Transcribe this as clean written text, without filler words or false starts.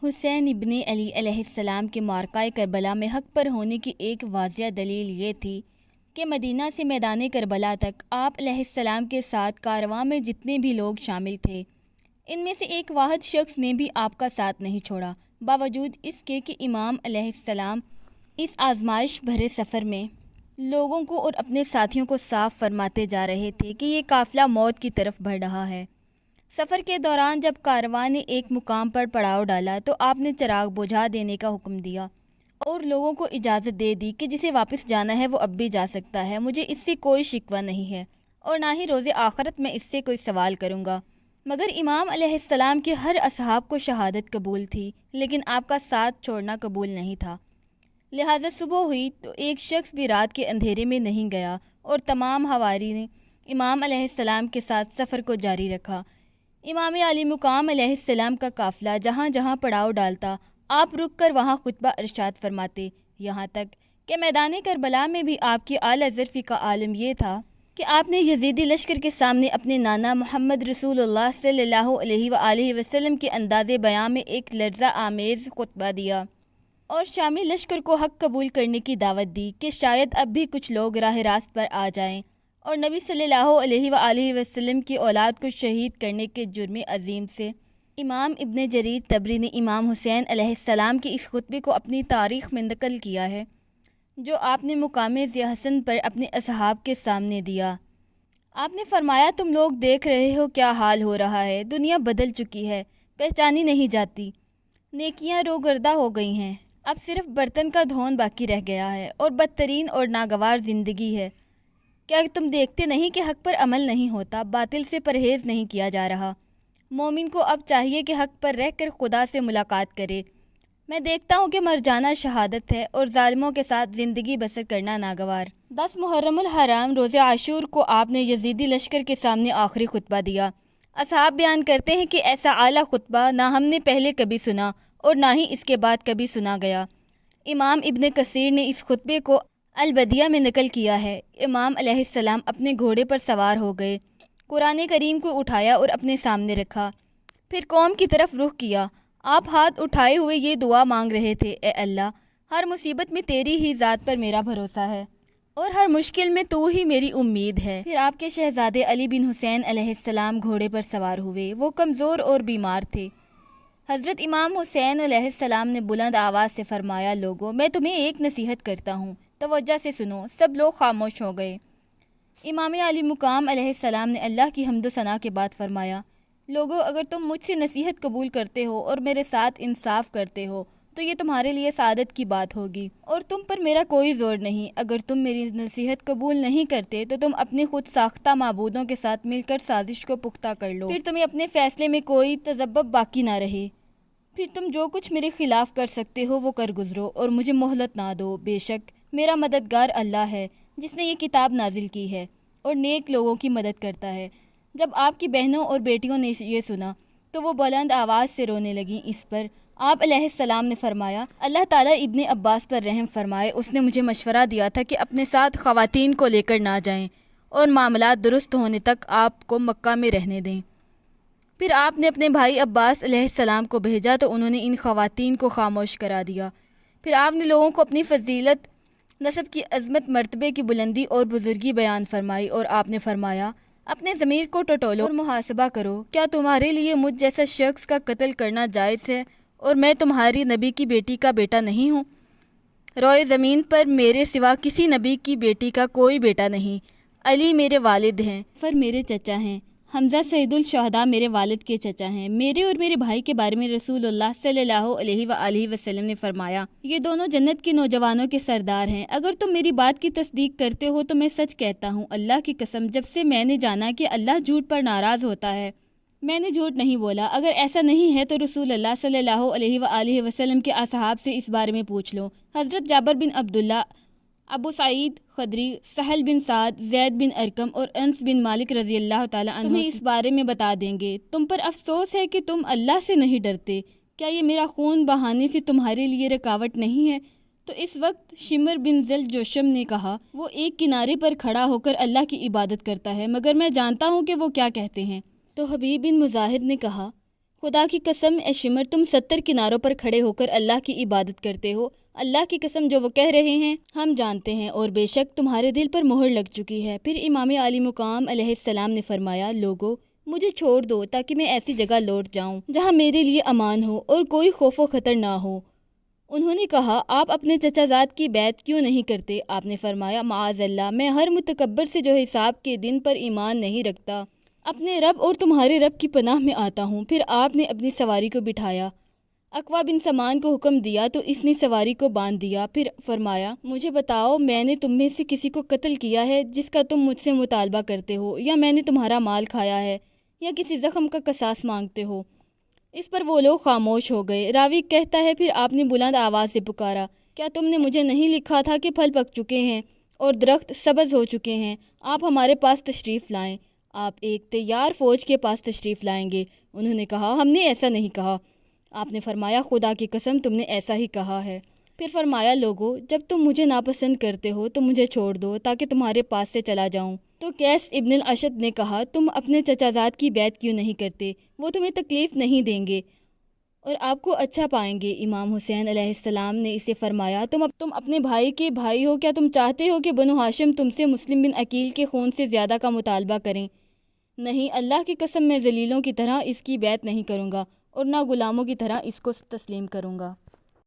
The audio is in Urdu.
حسین ابن علی علیہ السلام کے معرکہ کربلا میں حق پر ہونے کی ایک واضح دلیل یہ تھی کہ مدینہ سے میدان کربلا تک آپ علیہ السلام کے ساتھ کارواں میں جتنے بھی لوگ شامل تھے، ان میں سے ایک واحد شخص نے بھی آپ کا ساتھ نہیں چھوڑا، باوجود اس کے کہ امام علیہ السلام اس آزمائش بھرے سفر میں لوگوں کو اور اپنے ساتھیوں کو صاف فرماتے جا رہے تھے کہ یہ قافلہ موت کی طرف بڑھ رہا ہے۔ سفر کے دوران جب کارواں نے ایک مقام پر پڑاؤ ڈالا تو آپ نے چراغ بجھا دینے کا حکم دیا اور لوگوں کو اجازت دے دی کہ جسے واپس جانا ہے وہ اب بھی جا سکتا ہے، مجھے اس سے کوئی شکوہ نہیں ہے اور نہ ہی روز آخرت میں اس سے کوئی سوال کروں گا۔ مگر امام علیہ السلام کے ہر اصحاب کو شہادت قبول تھی، لیکن آپ کا ساتھ چھوڑنا قبول نہیں تھا، لہٰذا صبح ہوئی تو ایک شخص بھی رات کے اندھیرے میں نہیں گیا اور تمام حواری نے امام علیہ السلام کے ساتھ سفر کو جاری رکھا۔ امام علی مقام علیہ السلام کا قافلہ جہاں جہاں پڑاؤ ڈالتا، آپ رک کر وہاں خطبہ ارشاد فرماتے، یہاں تک کہ میدان کربلا میں بھی آپ کی اعلیٰ ظرفی کا عالم یہ تھا کہ آپ نے یزیدی لشکر کے سامنے اپنے نانا محمد رسول اللہ صلی اللہ علیہ وآلہ وسلم کے انداز بیان میں ایک لرزہ آمیز خطبہ دیا اور شامی لشکر کو حق قبول کرنے کی دعوت دی کہ شاید اب بھی کچھ لوگ راہ راست پر آ جائیں اور نبی صلی اللہ علیہ وآلہ وسلم کی اولاد کو شہید کرنے کے جرم عظیم سے۔ امام ابن جریر طبری نے امام حسین علیہ السلام کے اس خطبے کو اپنی تاریخ میں نقل کیا ہے جو آپ نے مقام ضیاء حسن پر اپنے اصحاب کے سامنے دیا۔ آپ نے فرمایا، تم لوگ دیکھ رہے ہو کیا حال ہو رہا ہے، دنیا بدل چکی ہے، پہچانی نہیں جاتی، نیکیاں روگردہ ہو گئی ہیں، اب صرف برتن کا دھون باقی رہ گیا ہے اور بدترین اور ناگوار زندگی ہے۔ کیا تم دیکھتے نہیں کہ حق پر عمل نہیں ہوتا، باطل سے پرہیز نہیں کیا جا رہا؟ مومن کو اب چاہیے کہ حق پر رہ کر خدا سے ملاقات کرے۔ میں دیکھتا ہوں کہ مر جانا شہادت ہے اور ظالموں کے ساتھ زندگی بسر کرنا ناگوار۔ 10 محرم الحرام روز عاشور کو آپ نے یزیدی لشکر کے سامنے آخری خطبہ دیا۔ اصحاب بیان کرتے ہیں کہ ایسا اعلیٰ خطبہ نہ ہم نے پہلے کبھی سنا اور نہ ہی اس کے بعد کبھی سنا گیا۔ امام ابن کثیر نے اس خطبے کو البدیہ میں نقل کیا ہے۔ امام علیہ السلام اپنے گھوڑے پر سوار ہو گئے، قرآن کریم کو اٹھایا اور اپنے سامنے رکھا، پھر قوم کی طرف رخ کیا۔ آپ ہاتھ اٹھائے ہوئے یہ دعا مانگ رہے تھے، اے اللہ، ہر مصیبت میں تیری ہی ذات پر میرا بھروسہ ہے اور ہر مشکل میں تو ہی میری امید ہے۔ پھر آپ کے شہزادے علی بن حسین علیہ السلام گھوڑے پر سوار ہوئے، وہ کمزور اور بیمار تھے۔ حضرت امام حسین علیہ السلام نے بلند آواز سے فرمایا، لوگوں، میں تمہیں ایک نصیحت کرتا ہوں، توجہ سے سنو۔ سب لوگ خاموش ہو گئے۔ امام علی مقام علیہ السلام نے اللہ کی حمد و ثنا کے بعد فرمایا، لوگوں، اگر تم مجھ سے نصیحت قبول کرتے ہو اور میرے ساتھ انصاف کرتے ہو تو یہ تمہارے لیے سعادت کی بات ہوگی اور تم پر میرا کوئی زور نہیں۔ اگر تم میری نصیحت قبول نہیں کرتے تو تم اپنے خود ساختہ معبودوں کے ساتھ مل کر سازش کو پختہ کر لو، پھر تمہیں اپنے فیصلے میں کوئی تذبذب باقی نہ رہے، پھر تم جو کچھ میرے خلاف کر سکتے ہو وہ کر گزرو اور مجھے مہلت نہ دو۔ بے شک میرا مددگار اللہ ہے جس نے یہ کتاب نازل کی ہے اور نیک لوگوں کی مدد کرتا ہے۔ جب آپ کی بہنوں اور بیٹیوں نے یہ سنا تو وہ بلند آواز سے رونے لگیں۔ اس پر آپ علیہ السلام نے فرمایا، اللہ تعالیٰ ابن عباس پر رحم فرمائے، اس نے مجھے مشورہ دیا تھا کہ اپنے ساتھ خواتین کو لے کر نہ جائیں اور معاملات درست ہونے تک آپ کو مکہ میں رہنے دیں۔ پھر آپ نے اپنے بھائی عباس علیہ السلام کو بھیجا تو انہوں نے ان خواتین کو خاموش کرا دیا۔ پھر آپ نے لوگوں کو اپنی فضیلت، نسب کی عظمت، مرتبے کی بلندی اور بزرگی بیان فرمائی اور آپ نے فرمایا، اپنے ضمیر کو ٹٹولو اور محاسبہ کرو، کیا تمہارے لیے مجھ جیسا شخص کا قتل کرنا جائز ہے اور میں تمہاری نبی کی بیٹی کا بیٹا نہیں ہوں؟ روئے زمین پر میرے سوا کسی نبی کی بیٹی کا کوئی بیٹا نہیں۔ علی میرے والد ہیں، جعفر میرے چچا ہیں، حمزہ سید الشہداء میرے والد کے چچا ہیں۔ میرے اور میرے بھائی کے بارے میں رسول اللہ صلی اللہ علیہ وآلہ وسلم نے فرمایا، یہ دونوں جنت کے نوجوانوں کے سردار ہیں۔ اگر تم میری بات کی تصدیق کرتے ہو تو میں سچ کہتا ہوں، اللہ کی قسم، جب سے میں نے جانا کہ اللہ جھوٹ پر ناراض ہوتا ہے میں نے جھوٹ نہیں بولا۔ اگر ایسا نہیں ہے تو رسول اللہ صلی اللہ علیہ وآلہ وسلم کے اصحاب سے اس بارے میں پوچھ لو۔ حضرت جابر بن عبداللہ، ابو سعید خدری، سہل بن سعد، زید بن ارقم اور انس بن مالک رضی اللہ تعالیٰ عنہ تمہیں اس بارے میں بتا دیں گے۔ تم پر افسوس ہے کہ تم اللہ سے نہیں ڈرتے۔ کیا یہ میرا خون بہانے سے تمہارے لیے رکاوٹ نہیں ہے؟ تو اس وقت شمر بن ذل جوشم نے کہا، وہ ایک کنارے پر کھڑا ہو کر اللہ کی عبادت کرتا ہے، مگر میں جانتا ہوں کہ وہ کیا کہتے ہیں۔ تو حبیب بن مظاہر نے کہا، خدا کی قسم اے شمر، تم 70 کناروں پر کھڑے ہو کر اللہ کی عبادت کرتے ہو۔ اللہ کی قسم جو وہ کہہ رہے ہیں ہم جانتے ہیں، اور بے شک تمہارے دل پر مہر لگ چکی ہے۔ پھر امام علی مقام علیہ السلام نے فرمایا، لوگو مجھے چھوڑ دو تاکہ میں ایسی جگہ لوٹ جاؤں جہاں میرے لیے امان ہو اور کوئی خوف و خطر نہ ہو۔ انہوں نے کہا، آپ اپنے چچا زاد کی بیعت کیوں نہیں کرتے؟ آپ نے فرمایا، معاذ اللہ، میں ہر متکبر سے جو حساب کے دن پر ایمان نہیں رکھتا اپنے رب اور تمہارے رب کی پناہ میں آتا ہوں۔ پھر آپ نے اپنی سواری کو بٹھایا، اقوا بن سمان کو حکم دیا تو اس نے سواری کو باندھ دیا۔ پھر فرمایا، مجھے بتاؤ، میں نے تم میں سے کسی کو قتل کیا ہے جس کا تم مجھ سے مطالبہ کرتے ہو، یا میں نے تمہارا مال کھایا ہے، یا کسی زخم کا قصاص مانگتے ہو؟ اس پر وہ لوگ خاموش ہو گئے۔ راوی کہتا ہے، پھر آپ نے بلند آواز سے پکارا، کیا تم نے مجھے نہیں لکھا تھا کہ پھل پک چکے ہیں اور درخت سبز ہو چکے ہیں؟ آپ ہمارے پاس تشریف لائیں۔ آپ ایک تیار فوج کے پاس تشریف لائیں گے؟ انہوں نے کہا، ہم نے ایسا نہیں کہا۔ آپ نے فرمایا، خدا کی قسم تم نے ایسا ہی کہا ہے۔ پھر فرمایا، لوگو جب تم مجھے ناپسند کرتے ہو تو مجھے چھوڑ دو تاکہ تمہارے پاس سے چلا جاؤں۔ تو قیس ابن الاشد نے کہا، تم اپنے چچا زاد کی بیعت کیوں نہیں کرتے؟ وہ تمہیں تکلیف نہیں دیں گے اور آپ کو اچھا پائیں گے۔ امام حسین علیہ السلام نے اسے فرمایا، تم اپنے بھائی کے بھائی ہو، کیا تم چاہتے ہو کہ بنو ہاشم تم سے مسلم بن عقیل کے خون سے زیادہ کا مطالبہ کریں؟ نہیں، اللہ کی قسم میں ذلیلوں کی طرح اس کی بیعت نہیں کروں گا اور نہ غلاموں کی طرح اس کو تسلیم کروں گا۔